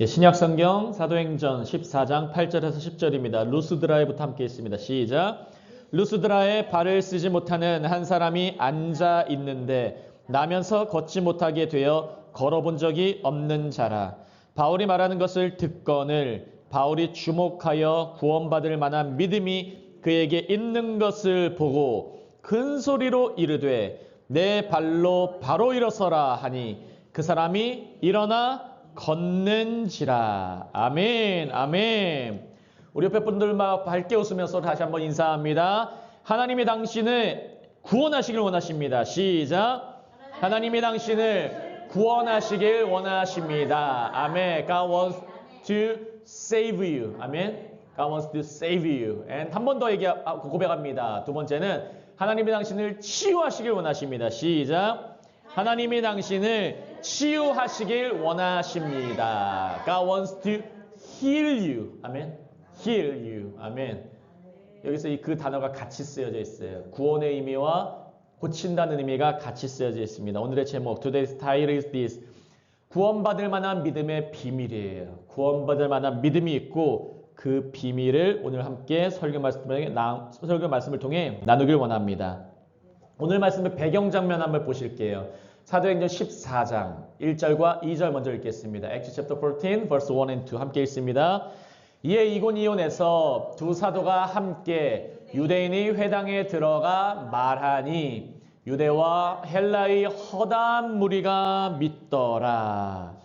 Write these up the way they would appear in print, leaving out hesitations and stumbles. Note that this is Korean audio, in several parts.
신약성경 사도행전 14장 8절에서 10절입니다. 루스드라에부터 함께 있습니다. 시작. 루스드라에 발을 쓰지 못하는 한 사람이 앉아 있는데 나면서 걷지 못하게 되어 걸어본 적이 없는 자라. 바울이 말하는 것을 듣거늘 바울이 주목하여 구원받을 만한 믿음이 그에게 있는 것을 보고 큰 소리로 이르되 내 발로 바로 일어서라 하니 그 사람이 일어나 걷는지라. 아멘, 아멘. 우리 옆에 분들만 밝게 웃으면서 다시 한번 인사합니다. 하나님이 당신을 구원하시길 원하십니다. 시작. 하나님이 당신을 구원하시길 원하십니다. 아멘. God wants to save you. 아멘. God wants to save you. And 한 번 더 고백합니다. 두 번째는 하나님이 당신을 치유하시길 원하십니다. 시작. 하나님이 당신을 치유하시길 원하십니다. God wants to heal you. 아멘. heal you. 아멘. 여기서 그 단어가 같이 쓰여져 있어요. 구원의 의미와 고친다는 의미가 같이 쓰여져 있습니다. 오늘의 제목 Today's title is this. 구원받을 만한 믿음의 비밀이에요. 구원받을 만한 믿음이 있고 그 비밀을 오늘 함께 설교 말씀을 통해 나누길 원합니다. 오늘 말씀의 배경 장면 한번 보실게요. 사도행전 14장 1절과 2절 먼저 읽겠습니다. Acts chapter 14 verse 1 and 2 함께 읽습니다. 이에 이고니온에서 두 사도가 함께 유대인의 회당에 들어가 말하니 유대와 헬라의 허다한 무리가 믿더라.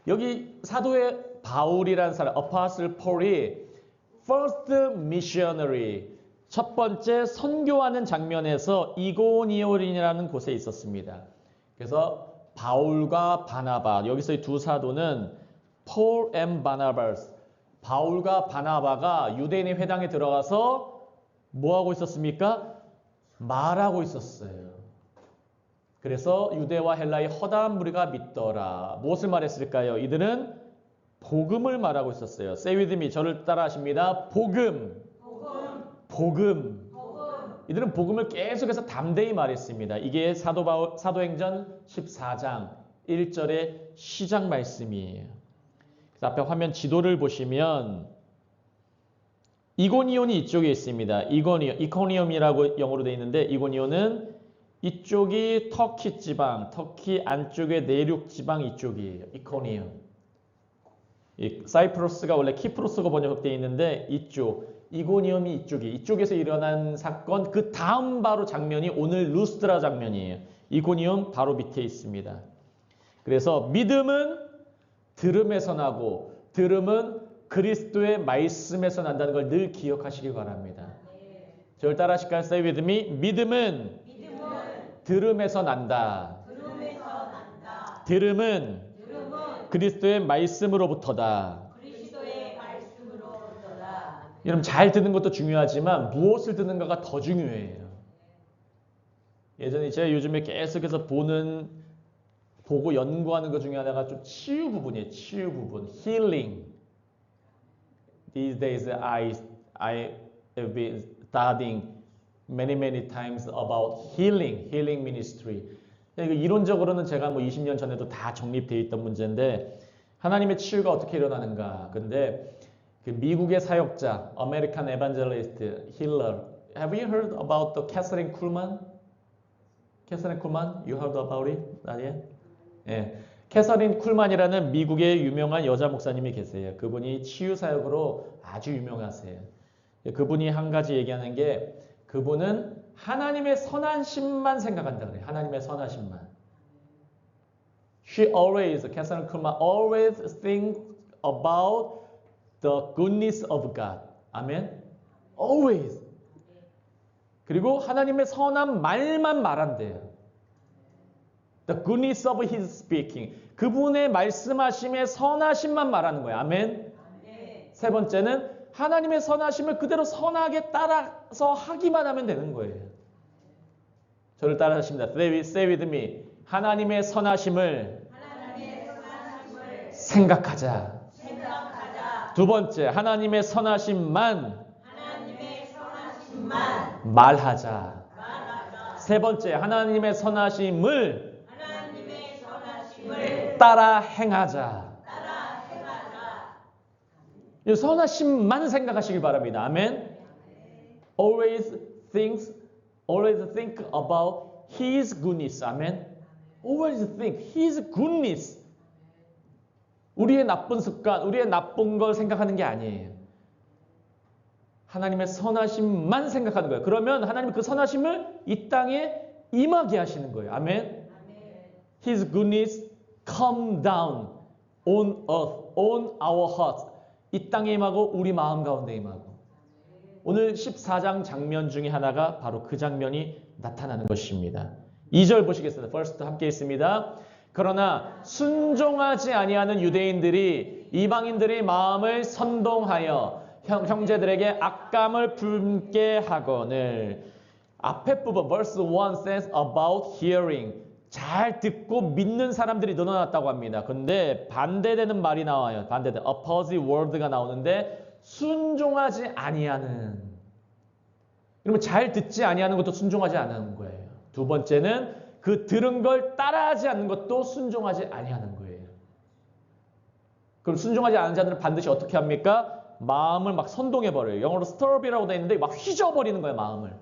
여기 사도의 바울이라는 사람, Apostle Paul이 first missionary, 첫 번째 선교하는 장면에서 이고니온이라는 곳에 있었습니다. 그래서 바울과 바나바, 여기서 이 두 사도는 Paul and Barnabas, 바울과 바나바가 유대인의 회당에 들어가서 뭐 하고 있었습니까? 말하고 있었어요. 그래서 유대와 헬라의 허다한 무리가 믿더라. 무엇을 말했을까요? 이들은 복음을 말하고 있었어요. Say with me. 저를 따라 하십니다. 복음. 이들은 복음을 계속해서 담대히 말했습니다. 이게 사도행전 14장 1절의 시작 말씀이에요. 그래서 앞에 화면 지도를 보시면 이고니온이 이쪽에 있습니다. 이코니엄이라고 영어로 되어 있는데 이고니온은 이쪽이 터키 지방, 터키 안쪽의 내륙 지방 이쪽이에요. 이코니엄. 사이프러스가 원래 키프로스가 번역되어 있는데 이고니엄이 이쪽에서 일어난 사건 그 다음 바로 장면이 오늘 루스드라 장면이에요. 이고니엄 바로 밑에 있습니다. 그래서 믿음은 들음에서 나고 들음은 그리스도의 말씀에서 난다는 걸 늘 기억하시기 바랍니다. 저를 따라 하실까요? Say with me. 믿음은 들음에서 난다. 들음은 그리스도의 말씀으로부터다. 여러분 잘 듣는 것도 중요하지만 무엇을 듣는가가 더 중요해요. 예전에 제가 요즘에 계속해서 보고 연구하는 것 중에 하나가 좀 치유 부분이에요. 치유 부분. healing. These days I have been studying many times about healing ministry. 이론적으로는 제가 20년 전에도 다 정립되어 있던 문제인데 하나님의 치유가 어떻게 일어나는가. 근데 그 미국의 사역자, American Evangelist, Healer. Have you heard about the Catherine Kuhlman? Catherine Kuhlman? You heard about it? Not yet? 예. 캐서린 쿨만이라는 미국의 유명한 여자 목사님이 계세요. 그분이 치유 사역으로 아주 유명하세요. 그분이 한 가지 얘기하는 게 그분은 하나님의 선하심만 생각한다 그래요. 하나님의 선하심만. Catherine Kuhlman always think about the goodness of God. 아멘. Always. 그리고 하나님의 선한 말만 말한대요. The goodness of His speaking. 그분의 말씀하심의 선하심만 말하는 거예요. 아멘. 세 번째는 하나님의 선하심을 그대로 선하게 따라서 하기만 하면 되는 거예요. 저를 따라 하십니다. Say with me. 하나님의 선하심을 생각하자. 두 번째, 하나님의 선하심만 말하자. 세 번째, 하나님의 선하심을 따라 행하자. 이 선하심만 생각하시길 바랍니다. 아멘. Always think about His goodness. 아멘. Always think His goodness. 우리의 나쁜 습관, 우리의 나쁜 걸 생각하는 게 아니에요. 하나님의 선하심만 생각하는 거예요. 그러면 하나님은 그 선하심을 이 땅에 임하게 하시는 거예요. 아멘. His goodness come down on earth, on our hearts. 이 땅에 임하고 우리 마음 가운데 임하고. 오늘 14장 장면 중에 하나가 바로 그 장면이 나타나는 것입니다. 2절 보시겠습니다. First 함께 있습니다. 그러나 순종하지 아니하는 유대인들이 이방인들의 마음을 선동하여 형제들에게 악감을 품게 하거늘. 앞에 부분 verse 1 says about hearing. 잘 듣고 믿는 사람들이 늘어났다고 합니다. 근데 반대되는 말이 나와요. 반대되는 opposite word가 나오는데 순종하지 아니하는. 그러면 잘 듣지 아니하는 것도 순종하지 않는 거예요. 두 번째는 그 들은 걸 따라하지 않는 것도 순종하지 아니하는 거예요. 그럼 순종하지 않은 자들은 반드시 어떻게 합니까? 마음을 막 선동해버려요. 영어로 stirup이라고 되어 있는데 막 휘저어버리는 거예요. 마음을.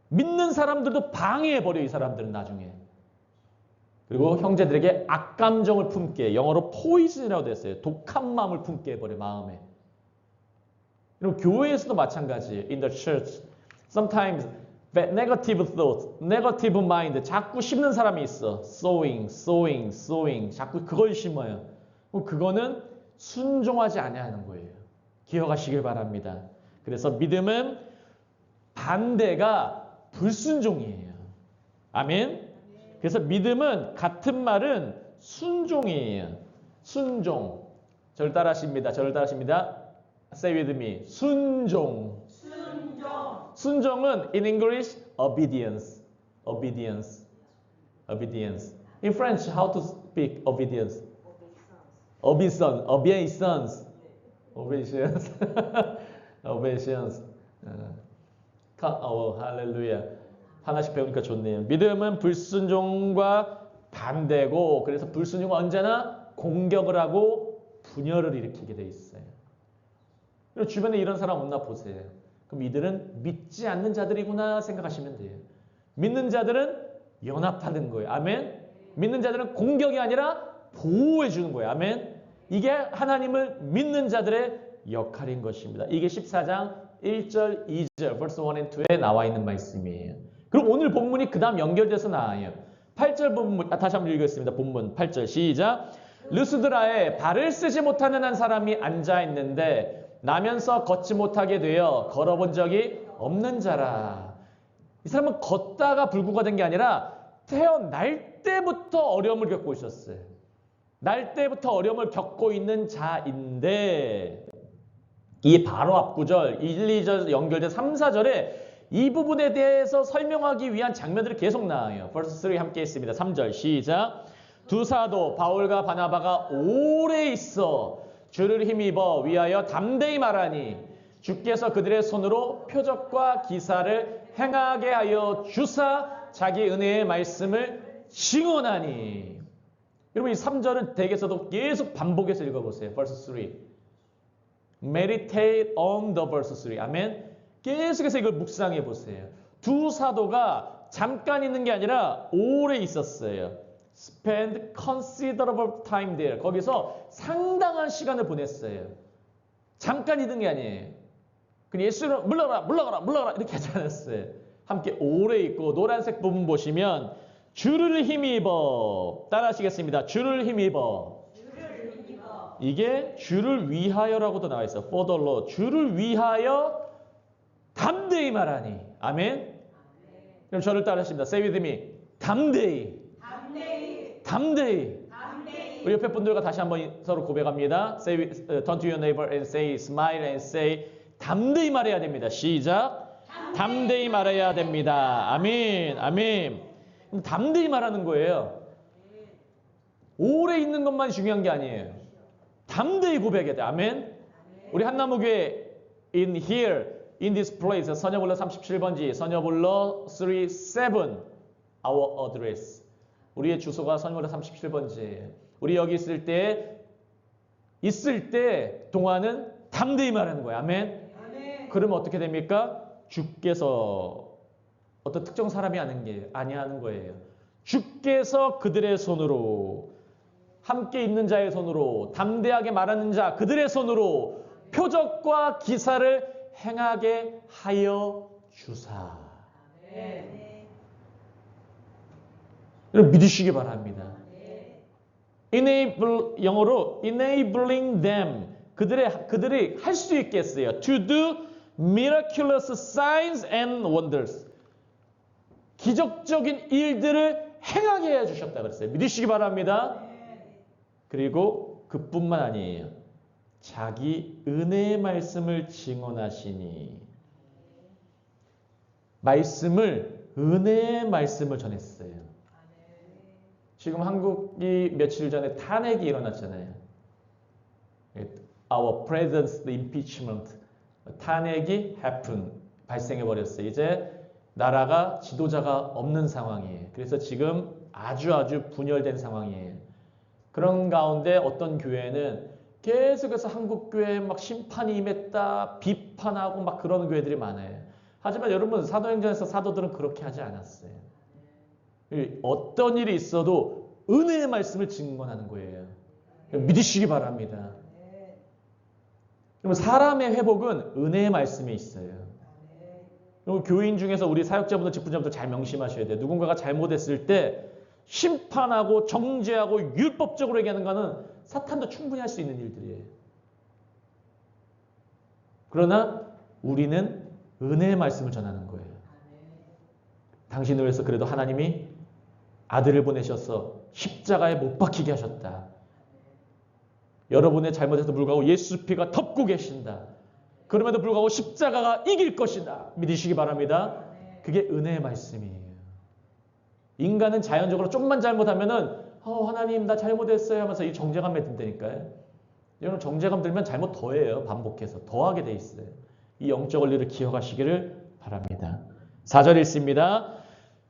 믿는 사람들도 방해해버려요. 이 사람들은 나중에. 그리고 형제들에게 악감정을 품게, 영어로 poison이라고 되어 있어요. 독한 마음을 품게 해버려요. 마음에. 그리고 교회에서도 마찬가지예요. In the church. Sometimes negative thoughts, negative mind. 자꾸 심는 사람이 있어. sowing. 자꾸 그걸 심어요. 그거는 순종하지 아니하는 거예요. 기억하시길 바랍니다. 그래서 믿음은 반대가 불순종이에요. 아멘. 그래서 믿음은 같은 말은 순종이에요. 순종. 저를 따라하십니다. Say with me. 순종. 순종은 in English obedience. In French, how to speak obedience? Obeisance. 할렐루야. 하나씩 배우니까 좋네요. 믿음은 불순종과 반대고, 그래서 불순종은 언제나 공격을 하고 분열을 일으키게 돼 있어요. 그리고 주변에 이런 사람 없나 보세요. 그럼 이들은 믿지 않는 자들이구나 생각하시면 돼요. 믿는 자들은 연합하는 거예요. 아멘. 믿는 자들은 공격이 아니라 보호해 주는 거예요. 아멘. 이게 하나님을 믿는 자들의 역할인 것입니다. 이게 14장 1절, 2절, verse 1 and 2에 나와 있는 말씀이에요. 그럼 오늘 본문이 그 다음 연결돼서 나와요. 8절 본문, 다시 한번 읽겠습니다. 본문 8절 시작. 루스드라에 발을 쓰지 못하는 한 사람이 앉아 있는데 나면서 걷지 못하게 되어 걸어본 적이 없는 자라. 이 사람은 걷다가 불구가 된 게 아니라 태어날 때부터 어려움을 겪고 있었어요. 날 때부터 어려움을 겪고 있는 자인데 이 바로 앞구절 1, 2절 연결된 3, 4절에 이 부분에 대해서 설명하기 위한 장면들이 계속 나와요. verse 3 함께 있습니다. 3절 시작. 두 사도 바울과 바나바가 오래 있어 주를 힘입어 위하여 담대히 말하니 주께서 그들의 손으로 표적과 기사를 행하게 하여 주사 자기 은혜의 말씀을 증언하니. 여러분 이 3절은 댁에서도 계속 반복해서 읽어보세요. verse 3. Meditate on the verse 3. 아멘. 계속해서 이걸 묵상해 보세요. 두 사도가 잠깐 있는 게 아니라 오래 있었어요. Spend considerable time there. 거기서 상당한 시간을 보냈어요. 잠깐 있는 게 아니에요. 그냥 예수는 물러가라 이렇게 하지 않았어요. 함께 오래 있고 노란색 부분 보시면 주를 힘입어. 따라하시겠습니다. 주를 힘입어. 이게 주를 위하여라고도 나와 있어. For the Lord. 주를 위하여 담대히 말하니. 아멘. 그럼 저를 따라하십니다. Say with me. 담대히. 우리 옆에 분들과 다시 한번 서로 고백합니다. Say, turn to your neighbor and say, smile and say, 담대히 말해야 됩니다. 시작. 담대히 말해야 됩니다. 아멘. 그럼 담대히 말하는 거예요. 오래 있는 것만 중요한 게 아니에요. 담대히 고백해야 돼. 아멘. 우리 한나무교회 in here, in this place, 선여불러 37번지, 선여불러 37, our address. 우리의 주소가 선여불러 37번지예요. 우리 여기 있을 때 있을 때 동안은 담대히 말하는 거예요. 아멘. 그러면 어떻게 됩니까? 주께서 어떤 특정 사람이 아니하는 거예요. 주께서 그들의 손으로, 함께 있는 자의 손으로, 담대하게 말하는 자 그들의 손으로 표적과 기사를 행하게 하여 주사. 여러분 믿으시기 바랍니다. 영어로 enabling them, 그들이 할 수 있겠어요. To do miraculous signs and wonders. 기적적인 일들을 행하게 해주셨다 그랬어요. 믿으시기 바랍니다. 그리고 그뿐만 아니에요. 자기 은혜의 말씀을 증언하시니, 은혜의 말씀을 전했어요. 지금 한국이 며칠 전에 탄핵이 일어났잖아요. Our president's impeachment. 탄핵이 발생해버렸어요. 이제 나라가 지도자가 없는 상황이에요. 그래서 지금 아주 분열된 상황이에요. 그런 가운데 어떤 교회는 계속해서 한국 교회에 막 심판이 임했다, 비판하고 막 그런 교회들이 많아요. 하지만 여러분, 사도행전에서 사도들은 그렇게 하지 않았어요. 어떤 일이 있어도 은혜의 말씀을 증언하는 거예요. 믿으시기 바랍니다. 사람의 회복은 은혜의 말씀에 있어요. 교인 중에서 우리 사역자분들, 직분자분들 잘 명심하셔야 돼요. 누군가가 잘못했을 때 심판하고 정죄하고 율법적으로 얘기하는 거는 사탄도 충분히 할 수 있는 일들이에요. 그러나 우리는 은혜의 말씀을 전하는 거예요. 당신을 위해서 그래도 하나님이 아들을 보내셔서 십자가에 못 박히게 하셨다. 여러분의 잘못에도 불구하고 예수 피가 덮고 계신다. 그럼에도 불구하고 십자가가 이길 것이다. 믿으시기 바랍니다. 그게 은혜의 말씀이에요. 인간은 자연적으로 좀만 잘못하면은 하나님 나 잘못했어요 하면서 이 정죄감에 든다니까요. 여러분 정죄감 들면 잘못 더해요. 반복해서 더하게 돼 있어요. 이 영적 원리를 기억하시기를 바랍니다. 4절 읽습니다.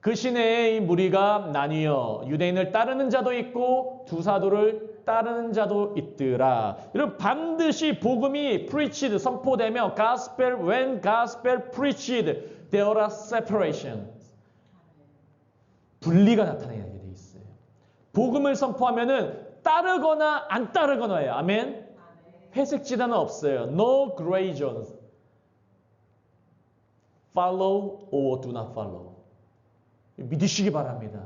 그 시내에 이 무리가 나뉘어 유대인을 따르는 자도 있고 두 사도를 따르는 자도 있더라. 여러분 반드시 복음이 preached, 선포되며 when gospel preached, there are separation. 분리가 나타나게 돼 있어요. 복음을 선포하면은 따르거나 안 따르거나예요. 아멘. 회색 지단은 없어요. No gray zones. Follow or do not follow. 믿으시기 바랍니다.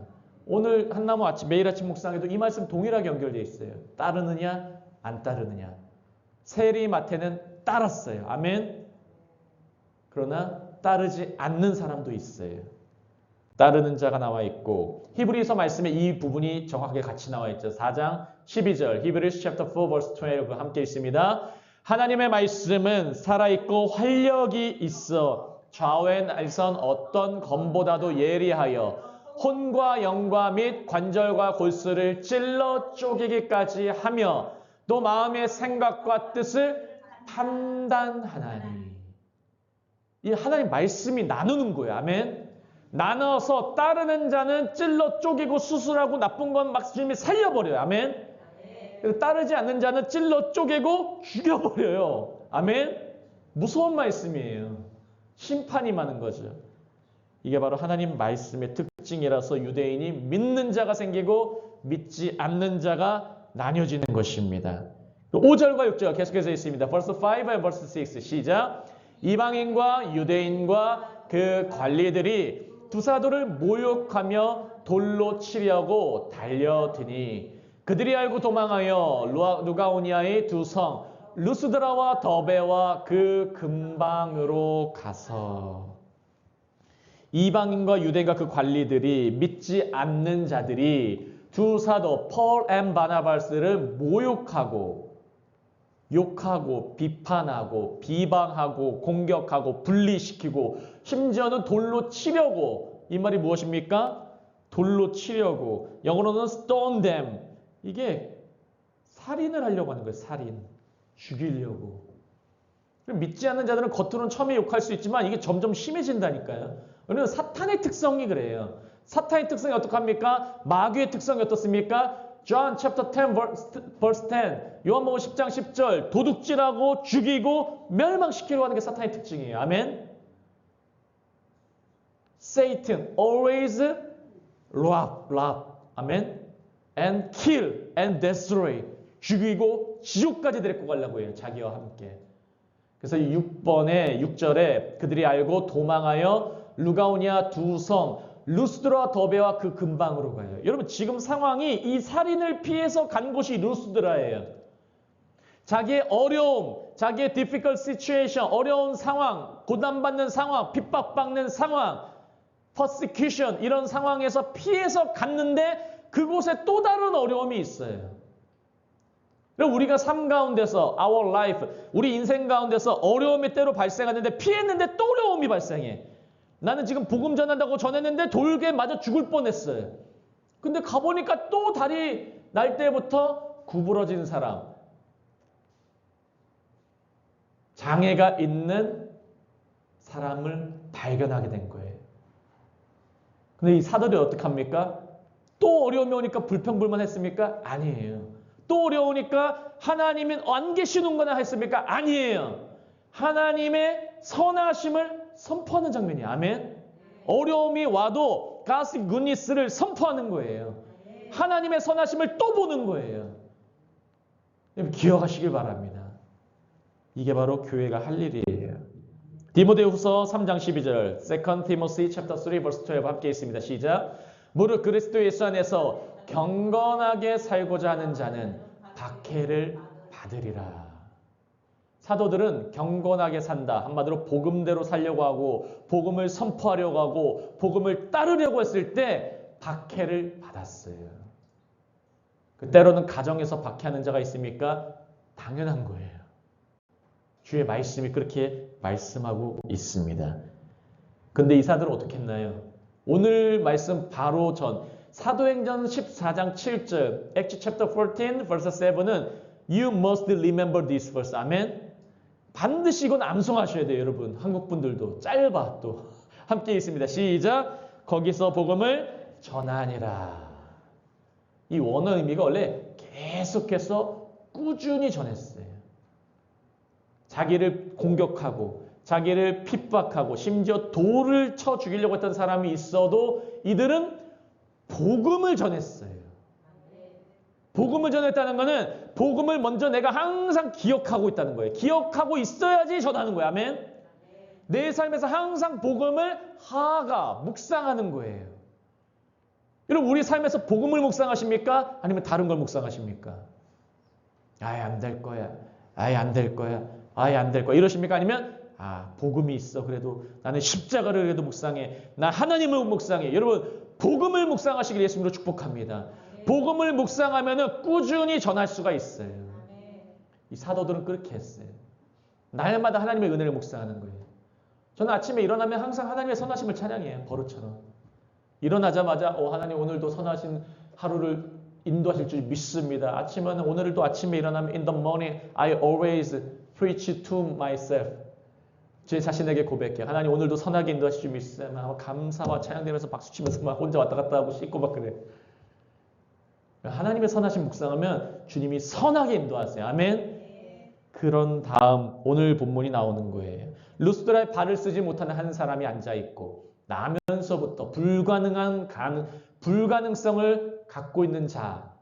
오늘 한나무 매일 아침 묵상에도 이 말씀 동일하게 연결되어 있어요. 따르느냐 안 따르느냐. 세리마태는 따랐어요. 아멘. 그러나 따르지 않는 사람도 있어요. 따르는 자가 나와 있고 히브리서 말씀에 이 부분이 정확하게 같이 나와 있죠. 4장 12절 Hebrews chapter 4 verse 12 함께 있습니다. 하나님의 말씀은 살아있고 활력이 있어 좌우에 날선 어떤 검보다도 예리하여 혼과 영과 및 관절과 골수를 찔러 쪼개기까지 하며 또 마음의 생각과 뜻을 판단하나니. 이 하나님 말씀이 나누는 거예요. 아멘. 나눠서 따르는 자는 찔러 쪼개고 수술하고 나쁜 건 막 살려버려요. 아멘. 따르지 않는 자는 찔러 쪼개고 죽여버려요. 아멘. 무서운 말씀이에요. 심판이 많은 거죠. 이게 바로 하나님 말씀의 특징이라서 유대인이 믿는 자가 생기고 믿지 않는 자가 나뉘어지는 것입니다. 5절과 6절 계속해서 있습니다. Verse 5 and verse 6 시작. 이방인과 유대인과 그 관리들이 두 사도를 모욕하며 돌로 치려고 달려드니 그들이 알고 도망하여 루가오니아의 두 성 루스드라와 더베와 그 근방으로 가서 이방인과 유대인과 그 관리들이 믿지 않는 자들이 두 사도 폴 앤 바나바스를 모욕하고 욕하고 비판하고 비방하고 공격하고 분리시키고 심지어는 돌로 치려고. 이 말이 무엇입니까? 돌로 치려고. 영어로는 stone them. 이게 살인을 하려고 하는 거예요. 살인. 죽이려고. 믿지 않는 자들은 겉으로는 처음에 욕할 수 있지만 이게 점점 심해진다니까요. 왜냐하면 사탄의 특성이 그래요. 사탄의 특성이 어떻습니까? 마귀의 특성이 어떻습니까? John chapter 10 verse 10. 요한복음 10장 10절. 도둑질하고 죽이고 멸망시키려고 하는 게 사탄의 특징이에요. 아멘. Satan always rob. 아멘. And kill and destroy. 죽이고 지옥까지 데리고 가려고 해요. 자기와 함께. 그래서 6번에 6절에 그들이 알고 도망하여 루가오니아 두 성 루스드라 더베와 그 근방으로 가요. 여러분 지금 상황이 이 살인을 피해서 간 곳이 루스드라예요. 자기의 어려움, 자기의 difficult situation, 어려운 상황, 고난받는 상황, 핍박받는 상황, persecution 이런 상황에서 피해서 갔는데 그곳에 또 다른 어려움이 있어요. 우리가 삶 가운데서 our life, 우리 인생 가운데서 어려움이 때로 발생하는데 피했는데 또 어려움이 발생해. 나는 지금 복음 전한다고 전했는데 돌게 맞아 죽을 뻔했어요. 근데 가보니까 또 다리 날 때부터 구부러진 사람, 장애가 있는 사람을 발견하게 된 거예요. 근데 이 사도들이 어떻게 합니까? 또 어려움이 오니까 불평불만했습니까? 아니에요. 또 어려우니까 하나님은 안 계시는구나 했습니까? 아니에요. 하나님의 선하심을 선포하는 장면이에요. 아멘. 어려움이 와도 God's goodness를 선포하는 거예요. 하나님의 선하심을 또 보는 거예요. 기억하시길 바랍니다. 이게 바로 교회가 할 일이에요. 디모데후서 3장 12절, 2 Timothy chapter 3 verse 12 함께 있습니다. 시작. 무릇 그리스도 예수 안에서 경건하게 살고자 하는 자는 박해를 받으리라. 사도들은 경건하게 산다. 한마디로 복음대로 살려고 하고 복음을 선포하려고 하고 복음을 따르려고 했을 때 박해를 받았어요. 때로는 가정에서 박해하는 자가 있습니까? 당연한 거예요. 주의 말씀이 그렇게 말씀하고 있습니다. 근데 이 사도들은 어떻게 했나요? 오늘 말씀 바로 전 사도행전 14장 7절 Acts chapter 14 verse 7은 You must remember this verse. 아멘. 반드시 이건 암송하셔야 돼요. 여러분 한국 분들도 짧아 또 함께 있습니다. 시작. 거기서 복음을 전하니라. 이 원어 의미가 원래 계속해서 꾸준히 전했어요. 자기를 공격하고 자기를 핍박하고 심지어 돌을 쳐 죽이려고 했던 사람이 있어도 이들은 복음을 전했어요. 복음을 전했다는 것은 복음을 먼저 내가 항상 기억하고 있다는 거예요. 기억하고 있어야지 전하는 거예요. 아멘. 내 삶에서 항상 복음을 묵상하는 거예요. 여러분 우리 삶에서 복음을 묵상하십니까? 아니면 다른 걸 묵상하십니까? 아예 안 될 거야. 아예 안 될 거야. 아예 안 될 거야. 이러십니까? 아니면 복음이 있어. 그래도 나는 십자가를 그래도 묵상해. 나 하나님을 묵상해. 여러분 복음을 묵상하시길 예수님으로 축복합니다. 복음을 묵상하면 꾸준히 전할 수가 있어요. 이 사도들은 그렇게 했어요. 날마다 하나님의 은혜를 묵상하는 거예요. 저는 아침에 일어나면 항상 하나님의 선하심을 찬양해요. 버릇처럼. 일어나자마자 하나님 오늘도 선하신 하루를 인도하실 줄 믿습니다. 아침에는 오늘도 아침에 일어나면 In the morning I always preach to myself. 제 자신에게 고백해요. 하나님 오늘도 선하게 인도하실 줄 믿습니다. 감사와 찬양되면서 박수치면서 막 혼자 왔다 갔다 하고 씻고 막 그래. 하나님의 선하심 묵상하면 주님이 선하게 인도하세요. 아멘. 그런 다음 오늘 본문이 나오는 거예요. 루스드라에 발을 쓰지 못하는 한 사람이 앉아있고 나면서부터 불가능성을 갖고 있는 자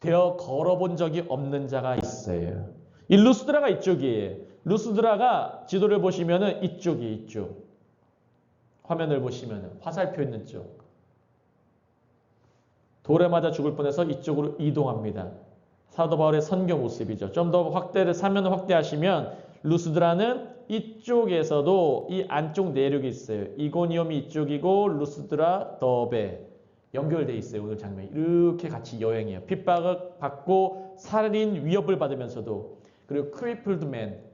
되어 걸어본 적이 없는 자가 있어요. 이 루스드라가 이쪽이에요. 루스드라가 지도를 보시면은 이쪽이 이쪽. 화면을 보시면은 화살표 있는 쪽. 돌에 맞아 죽을 뻔해서 이쪽으로 이동합니다. 사도 바울의 선교 모습이죠. 좀 더 화면을 확대하시면 루스드라는 이쪽에서도 이 안쪽 내륙이 있어요. 이고니움이 이쪽이고 루스드라, 더베 연결돼 있어요. 오늘 장면이 이렇게 같이 여행해요. 핍박을 받고 살인 위협을 받으면서도 그리고 크리플드맨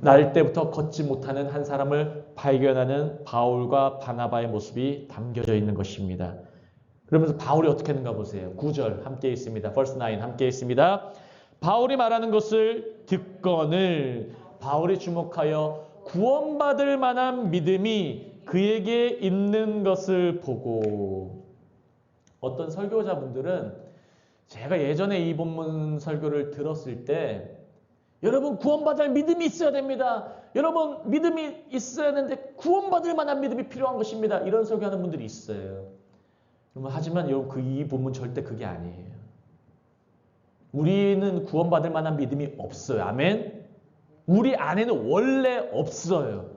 날 때부터 걷지 못하는 한 사람을 발견하는 바울과 바나바의 모습이 담겨져 있는 것입니다. 그러면서 바울이 어떻게 했는가 보세요. 9절 함께 있습니다. verse 9 함께 있습니다. 바울이 말하는 것을 듣거늘 바울이 주목하여 구원받을 만한 믿음이 그에게 있는 것을 보고 어떤 설교자분들은 제가 예전에 이 본문 설교를 들었을 때 여러분 구원받을 믿음이 있어야 됩니다. 여러분 믿음이 있어야 되는데 구원받을 만한 믿음이 필요한 것입니다. 이런 설교하는 분들이 있어요. 하지만 여러분 이 본문 절대 그게 아니에요. 우리는 구원받을 만한 믿음이 없어요. 아멘? 우리 안에는 원래 없어요.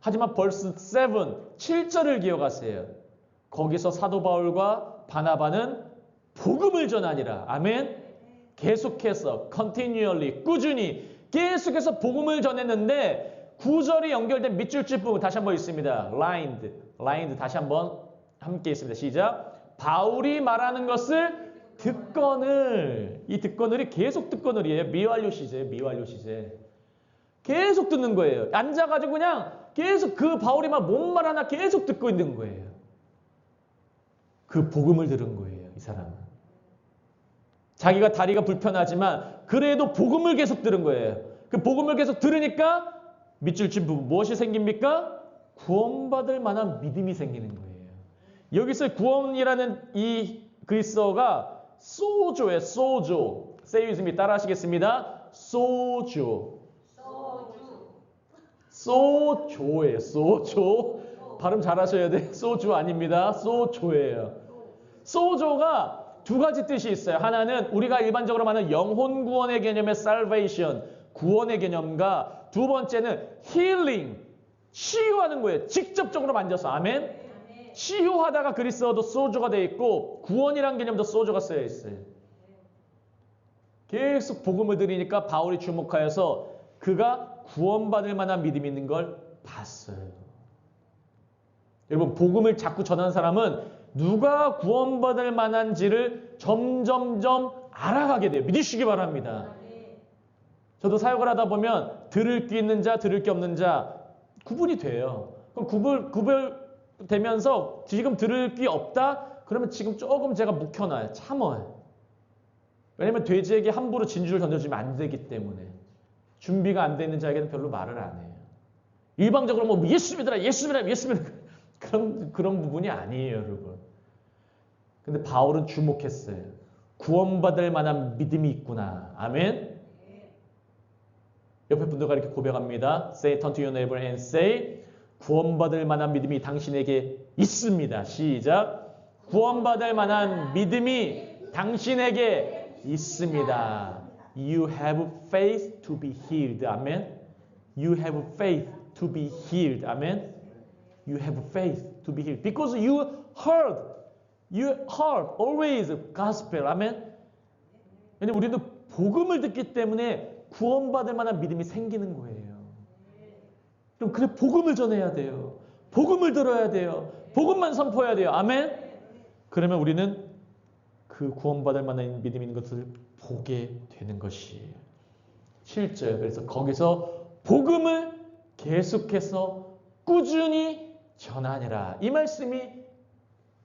하지만 벌써 7절을 기억하세요. 거기서 사도 바울과 바나바는 복음을 전하니라. 아멘? 계속해서 continually 꾸준히 계속해서 복음을 전했는데 9절이 연결된 밑줄줄 부분 다시 한번 있습니다. lined 다시 한번 함께 있습니다. 시작. 바울이 말하는 것을 듣거늘. 이 듣거늘이 계속 듣거늘이에요. 미완료 시제예요. 미완료 시제. 계속 듣는 거예요. 앉아가지고 그냥 계속 그 바울이 막 뭔 말 하나 계속 듣고 있는 거예요. 그 복음을 들은 거예요. 이 사람은. 자기가 다리가 불편하지만 그래도 복음을 계속 들은 거예요. 그 복음을 계속 들으니까 밑줄 친 부분 무엇이 생깁니까? 구원받을 만한 믿음이 생기는 거예요. 여기서 구원이라는 이 그리스어가 소조예요. 소조. 세이유즘이 따라 하시겠습니다. 소조. 소조예요. 소조. 발음 잘하셔야 돼요. 소주 아닙니다. 소조예요. 소조가 두 가지 뜻이 있어요. 하나는 우리가 일반적으로 말하는 영혼 구원의 개념의 salvation, 구원의 개념과 두 번째는 healing, 치유하는 거예요. 직접적으로 만져서. 아멘? 치유하다가 그리스어도 소조가 되어 있고 구원이라는 개념도 소조가 쓰여 있어요. 계속 복음을 들으니까 바울이 주목하여서 그가 구원받을 만한 믿음이 있는 걸 봤어요. 여러분 복음을 자꾸 전하는 사람은 누가 구원받을 만한지를 점점점 알아가게 돼요. 믿으시기 바랍니다. 저도 사역을 하다 보면 들을 귀 있는 자, 들을 귀 없는 자 구분이 돼요. 그럼 구별되면서 지금 들을 귀 없다? 그러면 지금 조금 제가 묵혀놔요. 참아요. 왜냐면 돼지에게 함부로 진주를 던져주면 안 되기 때문에. 준비가 안 돼 있는 자에게는 별로 말을 안 해요. 일방적으로 뭐 예수 믿으라, 예수 믿으라, 예수 믿으라. 그런 부분이 아니에요, 여러분. 근데 바울은 주목했어요. 구원받을 만한 믿음이 있구나. 아멘? 옆에 분들과 이렇게 고백합니다. Say, turn to your neighbor and say, 구원받을 만한 믿음이 당신에게 있습니다. 시작. 구원받을 만한 믿음이 당신에게 있습니다. You have faith to be healed. 아멘? You have faith to be healed. 아멘? You have faith to be healed. Because you heard always gospel. 아멘? 왜냐면 우리는 복음을 듣기 때문에 구원받을 만한 믿음이 생기는 거예요. 그럼 그래 복음을 전해야 돼요. 복음을 들어야 돼요. 복음만 선포해야 돼요. 아멘? 그러면 우리는 그 구원받을 만한 믿음이 있는 것을 보게 되는 것이에요. 7절. 그래서 거기서 복음을 계속해서 꾸준히 전하니라. 이 말씀이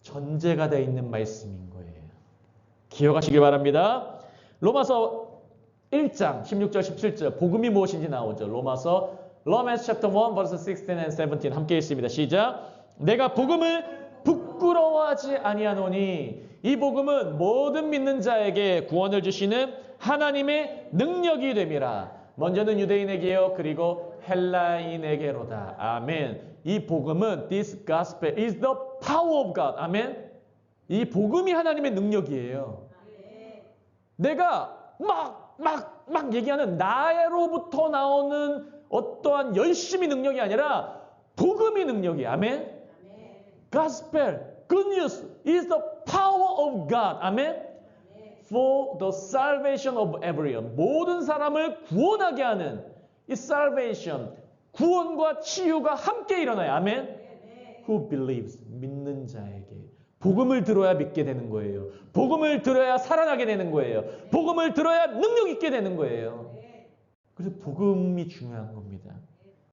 전제가 되어 있는 말씀인 거예요. 기억하시기 바랍니다. 로마서 1장 16절 17절 복음이 무엇인지 나오죠. Romans chapter 1 verse 16 and 17 함께 있습니다. 시작. 내가 복음을 부끄러워하지 아니하노니 이 복음은 모든 믿는 자에게 구원을 주시는 하나님의 능력이 됨이라. 먼저는 유대인에게요 그리고 헬라인에게로다. 아멘. 이 복음은 this gospel is the power of God. 아멘. 이 복음이 하나님의 능력이에요. 내가 막 얘기하는 나로부터 나오는 어떠한 열심히 능력이 아니라 복음이 능력이에요. 아멘. Gospel, good news is the power of God. 아멘. For the salvation of everyone. 모든 사람을 구원하게 하는 이 salvation, 구원과 치유가 함께 일어나요. 아멘. Who believes, 믿는 자에게. 복음을 들어야 믿게 되는 거예요. 복음을 들어야 살아나게 되는 거예요. 복음을 들어야 능력 있게 되는 거예요. 그래서 복음이 중요한 겁니다.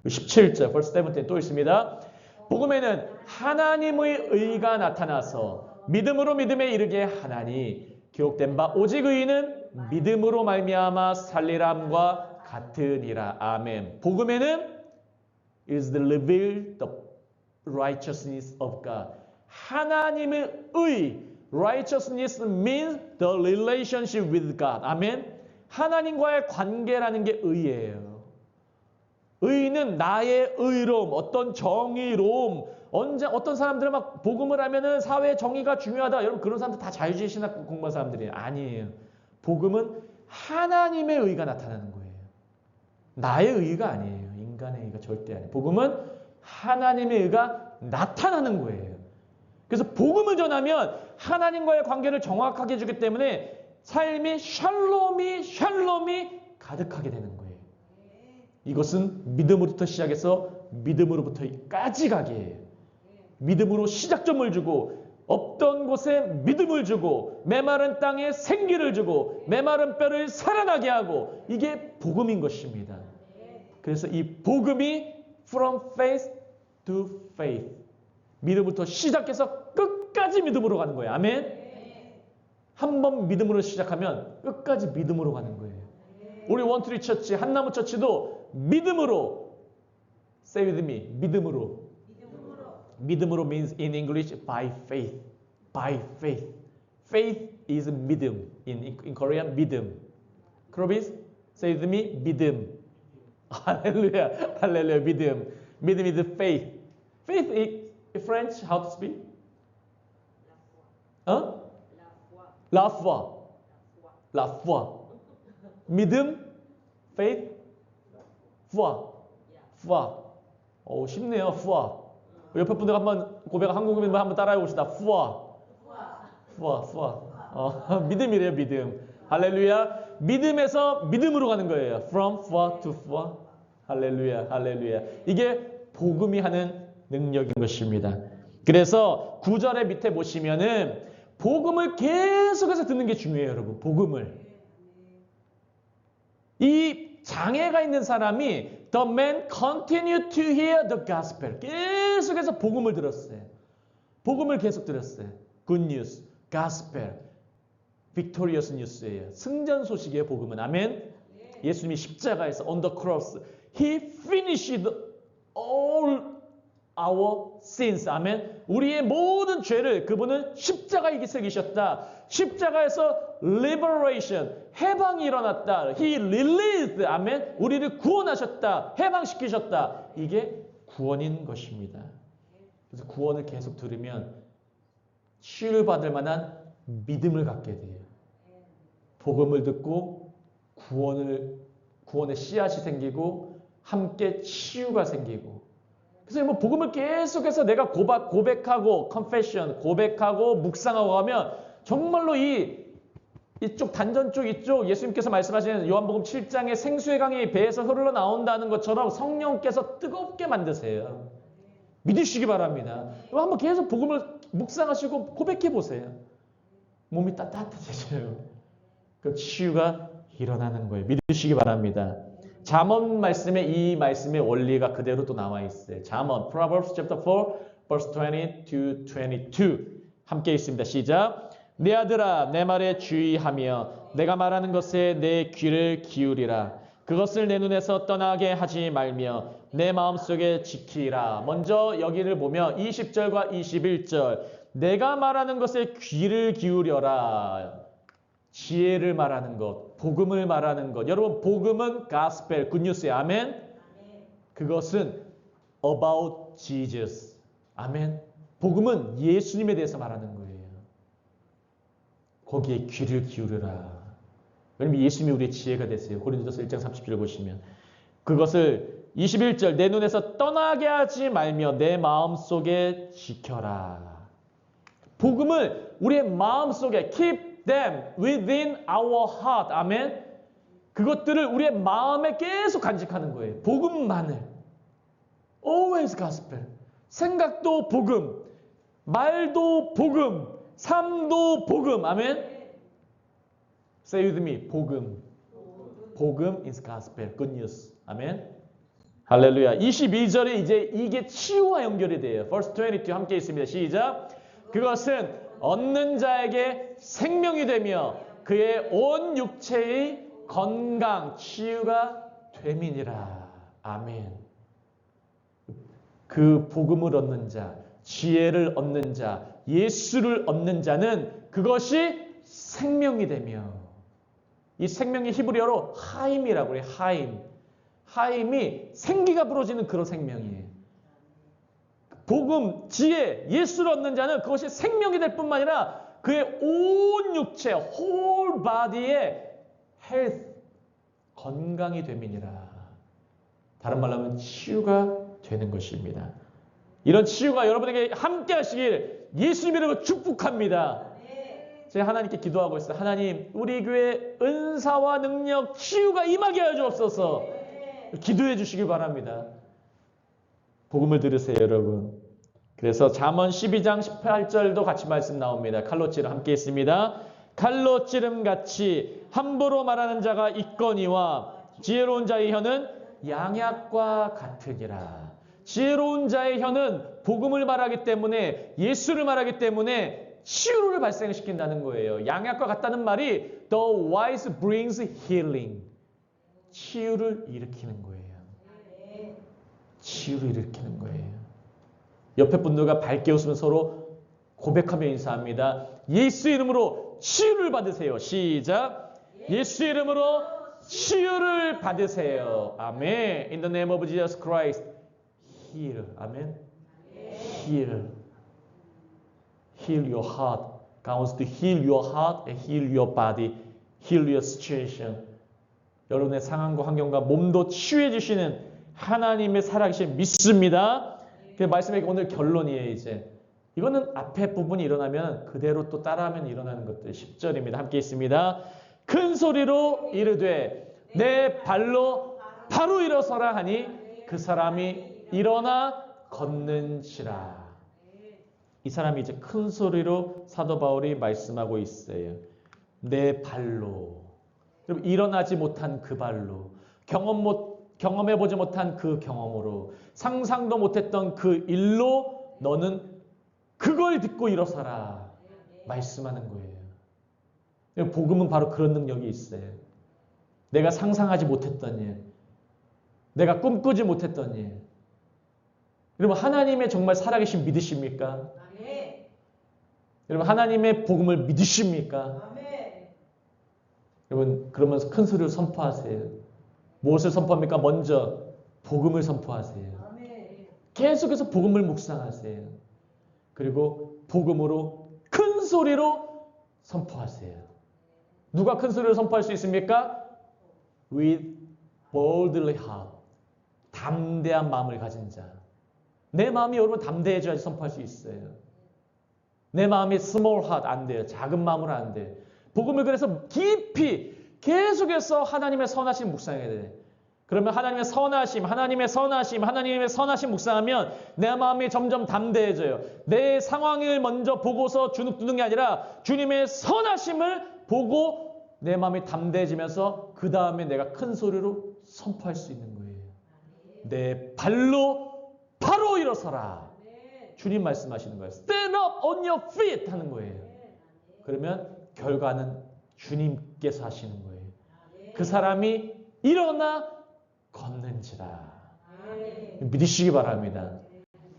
17절, verse 17 또 있습니다. 복음에는 하나님의 의가 나타나서 믿음으로 믿음에 이르게 하나니 기록된 바 오직 의인은 믿음으로 말미암아 살리람과 같으니라. 아멘. 복음에는 is revealed the righteousness of God. 하나님의 의, righteousness means the relationship with God. 아멘. 하나님과의 관계라는 게 의예요. 의는 나의 의로움, 어떤 정의로움. 어떤 사람들은 막 복음을 하면은 사회 정의가 중요하다. 여러분 그런 사람들 다 자유주의 신학 공부한 사람들이에요. 아니에요. 복음은 하나님의 의가 나타나는 거예요. 나의 의가 아니에요. 인간의 의가 절대 아니에요. 복음은 하나님의 의가 나타나는 거예요. 그래서 복음을 전하면 하나님과의 관계를 정확하게 해주기 때문에 삶이 샬롬이 가득하게 되는 거예요. 이것은 믿음으로부터 시작해서 믿음으로부터까지 가게 해요. 믿음으로 시작점을 주고 없던 곳에 믿음을 주고 메마른 땅에 생기를 주고 메마른 뼈를 살아나게 하고 이게 복음인 것입니다. 그래서 이 복음이 from faith to faith 믿음부터 시작해서 끝까지 믿음으로 가는 거예요. 아멘. 한 번 믿음으로 시작하면 끝까지 믿음으로 가는 거예요. 우리 원트리 처치 한나무 처치도 믿음으로 say with me 믿음으로 means in English by faith. Faith is 믿음. In Korean 믿음. 크로비스 say with me 믿음. 할렐루야 믿음. 믿음 is faith. Faith is French how to speak? La foi. 믿음, faith, foi. 오, 쉽네요, foi. 옆에 분들 한번 한국인 한번 따라해 봅시다. foi. 믿음이래요, 믿음. 할렐루야. 믿음에서 믿음으로 가는 거예요. From foi to foi. 할렐루야. 이게 복음이 하는 능력인 것입니다. 그래서 9절의 밑에 보시면은 복음을 계속해서 듣는 게 중요해요, 여러분. 복음을. 이 장애가 있는 사람이 the man continued to hear the gospel. 계속해서 복음을 들었어요. 복음을 계속 들었어요. Good news, gospel, victorious news예요. 승전 소식이에요, 복음은. 아멘. 예수님이 십자가에서 on the cross, he finished all our sins. 아멘. 우리의 모든 죄를 그분은 십자가에 새기셨다. 십자가에서 liberation, 해방이 일어났다. He released, 아멘. 우리를 구원하셨다. 해방시키셨다. 이게 구원인 것입니다. 그래서 구원을 계속 들으면 치유를 받을 만한 믿음을 갖게 돼요. 복음을 듣고 구원의 씨앗이 생기고 함께 치유가 생기고 그래서 뭐 복음을 계속해서 내가 고백하고 confession, 고백하고 묵상하고 가면 정말로 이쪽 단전 쪽 이쪽 예수님께서 말씀하시는 요한복음 7장의 생수의 강이 배에서 흘러나온다는 것처럼 성령께서 뜨겁게 만드세요. 믿으시기 바랍니다. 한번 계속 복음을 묵상하시고 고백해 보세요. 몸이 따뜻해져요. 그 치유가 일어나는 거예요. 믿으시기 바랍니다. 잠언 말씀에 이 말씀의 원리가 그대로 또 나와 있어요. 잠언 Proverbs chapter 4 verse 20 to 22 함께 있습니다. 시작. 내 아들아 내 말에 주의하며 내가 말하는 것에 내 귀를 기울이라. 그것을 내 눈에서 떠나게 하지 말며 내 마음속에 지키라. 먼저 여기를 보면 20절과 21절 내가 말하는 것에 귀를 기울여라. 지혜를 말하는 것, 복음을 말하는 것. 여러분 복음은 gospel, good news예요. 아멘. 그것은 about Jesus. 아멘. 복음은 예수님에 대해서 말하는 거예요. 거기에 귀를 기울여라. 왜냐면 예수님이 우리의 지혜가 되세요. 고린도서 1장 30절 보시면 그것을 21절 내 눈에서 떠나게 하지 말며 내 마음속에 지켜라. 복음을 우리의 마음속에 keep them within our heart. 아멘. 그것들을 우리의 마음에 계속 간직하는 거예요. 복음만을. Always gospel. 생각도 복음, 말도 복음, 삶도 복음. 아멘. Say with me. 복음. 복음 is gospel. Good news. 아멘. 할렐루야. 22절에 이제 이게 치유와 연결이 돼요. Verse 22 함께 있습니다. 시작. 그것은 얻는 자에게 생명이 되며 그의 온 육체의 건강, 치유가 됨이니라. 아멘. 그 복음을 얻는 자, 지혜를 얻는 자, 예수를 얻는 자는 그것이 생명이 되며 이 생명이 히브리어로 하임이라고 해요. 하임. 하임이 생기가 부러지는 그런 생명이에요. 복음, 지혜, 예수를 얻는 자는 그것이 생명이 될 뿐만 아니라 그의 온 육체, whole body의 health, 건강이 됨이니라. 다른 말로 하면 치유가 되는 것입니다. 이런 치유가 여러분에게 함께 하시길 예수님 이름으로 축복합니다. 제가 하나님께 기도하고 있어요. 하나님, 우리 교회 은사와 능력, 치유가 임하게 하여 주옵소서. 기도해 주시길 바랍니다. 복음을 들으세요, 여러분. 그래서 잠언 12장 18절도 같이 말씀 나옵니다. 칼로 찌름 함께 있습니다. 칼로 찌름 같이 함부로 말하는 자가 있거니와 지혜로운 자의 혀는 양약과 같으니라. 지혜로운 자의 혀는 복음을 말하기 때문에, 예수를 말하기 때문에 치유를 발생시킨다는 거예요. 양약과 같다는 말이 the wise brings healing. 치유를 일으키는 거예요. 치유를 일으키는 거예요. 옆에 분들과 밝게 웃으면 서로 고백하며 인사합니다. 예수 이름으로 치유를 받으세요. 시작. 예수 이름으로 치유를 받으세요. 아멘. In the name of Jesus Christ. Heal. 아멘. Heal. Heal your heart. God wants to heal your heart and heal your body. Heal your situation. 여러분의 상황과 환경과 몸도 치유해 주시는 하나님의 살아계신 믿습니다. 그 말씀의 오늘 결론이에요. 이제 이거는 앞에 부분이 일어나면 그대로 또 따라하면 일어나는 것들. 10절입니다. 함께 있습니다. 큰 소리로 이르되 내 발로 바로 일어서라 하니 그 사람이 일어나 걷는지라. 이 사람이 이제 큰 소리로 사도 바울이 말씀하고 있어요. 내 발로. 여러분, 일어나지 못한 그 발로, 경험해보지 못한 그 경험으로, 상상도 못했던 그 일로 너는 그걸 듣고 일어서라 말씀하는 거예요. 복음은 바로 그런 능력이 있어요. 내가 상상하지 못했던 일, 내가 꿈꾸지 못했던 일. 여러분, 하나님의 정말 살아계신 믿으십니까? 여러분, 하나님의 복음을 믿으십니까? 여러분, 그러면서 큰 소리로 선포하세요. 무엇을 선포합니까? 먼저 복음을 선포하세요. 계속해서 복음을 묵상하세요. 그리고 복음으로 큰 소리로 선포하세요. 누가 큰 소리로 선포할 수 있습니까? With boldly heart. 담대한 마음을 가진 자. 내 마음이 여러분 담대해져야지 선포할 수 있어요. 내 마음이 small heart 안 돼요. 작은 마음으로 안 돼요. 복음을 그래서 깊이 계속해서 하나님의 선하심 묵상해야 돼. 그러면 하나님의 선하심 묵상하면 내 마음이 점점 담대해져요. 내 상황을 먼저 보고서 주눅드는 게 아니라 주님의 선하심을 보고 내 마음이 담대해지면서 그 다음에 내가 큰 소리로 선포할 수 있는 거예요. 내 발로 바로 일어서라. 주님 말씀하시는 거예요. Stand up on your feet 하는 거예요. 그러면 결과는 주님께서 하시는 거예요. 그 사람이 일어나 걷는지라. 믿으시기 바랍니다.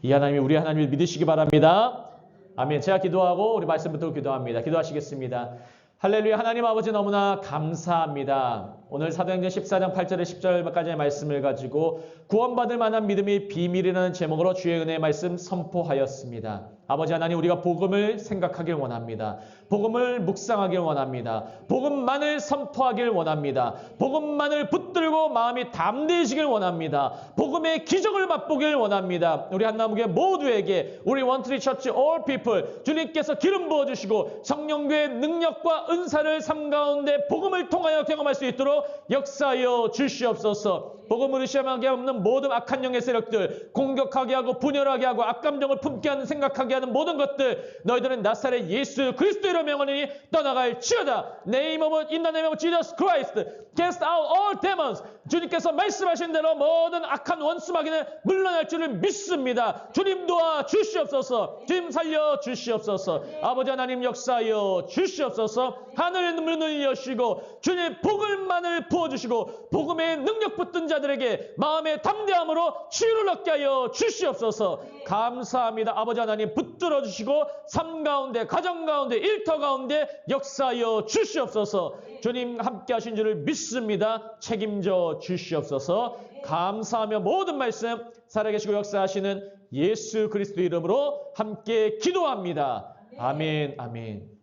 이 하나님이 우리 하나님을 믿으시기 바랍니다. 아멘. 제가 기도하고 우리 말씀 붙들고 기도합니다. 기도하시겠습니다. 할렐루야. 하나님 아버지 너무나 감사합니다. 오늘 사도행전 14장 8절에 10절까지의 말씀을 가지고 구원받을 만한 믿음이 비밀이라는 제목으로 주의 은혜의 말씀 선포하였습니다. 아버지 하나님, 우리가 복음을 생각하길 원합니다. 복음을 묵상하길 원합니다. 복음만을 선포하길 원합니다. 복음만을 붙들고 마음이 담대해지길 원합니다. 복음의 기적을 맛보길 원합니다. 우리 한나무교회 모두에게, 우리 원트리 처치 all people, 주님께서 기름 부어주시고 성령교의 능력과 은사를 삶 가운데 복음을 통하여 경험할 수 있도록 역사하여 주시옵소서. 복음을 의심하게 없는 모든 악한 영의 세력들, 공격하게 하고 분열하게 하고 악감정을 품게 하는, 생각하게 하는 모든 것들, 너희들은 나사렛 예수 그리스도의 명하니 떠나갈 치어다. Name of in the name of Jesus Christ, cast out all demons. 주님께서 말씀하신 대로 모든 악한 원수 마귀는 물러날 줄을 믿습니다. 주님 도와 주시옵소서. 주님 살려 주시옵소서. 아버지 하나님 역사하여 주시옵소서. 하늘의 문을 여시고 주님 복음만을 평안을 부어주시고 복음의 능력 붙든 자들에게 마음의 담대함으로 치유를 얻게 하여 주시옵소서. 감사합니다. 아버지 하나님 붙들어 주시고 삶 가운데, 가정 가운데, 일터 가운데 역사하여 주시옵소서. 주님 함께 하신 줄을 믿습니다. 책임져 주시옵소서. 감사하며 모든 말씀 살아계시고 역사하시는 예수 그리스도 이름으로 함께 기도합니다. 아멘, 아멘.